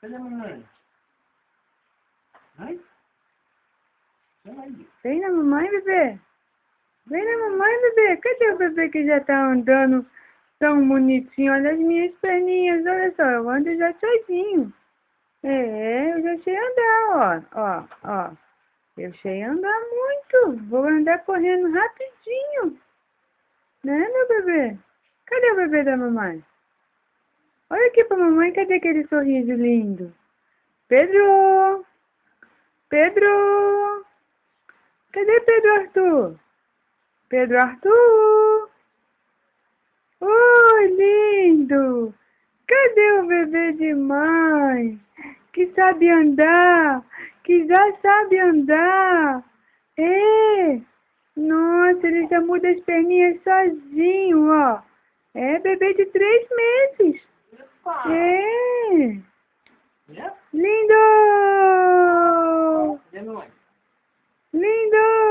Cadê a mamãe? Ai? Vem na mamãe, bebê. Vem na mamãe, bebê. Cadê o bebê que já tá andando tão bonitinho? Olha as minhas perninhas, olha só. Eu ando já sozinho. É, eu já sei andar, ó. Eu sei andar muito. Vou andar correndo rapidinho. Né, meu bebê? Cadê o bebê da mamãe? Olha aqui pra mamãe, cadê aquele sorriso lindo? Pedro! Pedro! Cadê Pedro Arthur? Pedro Arthur! Oi, lindo! Cadê o bebê de mãe? Que sabe andar, que já sabe andar. É! Nossa, ele já muda as perninhas sozinho, ó. É bebê de 3 meses. É! Lindo! Cadê a mamãe? Lindo!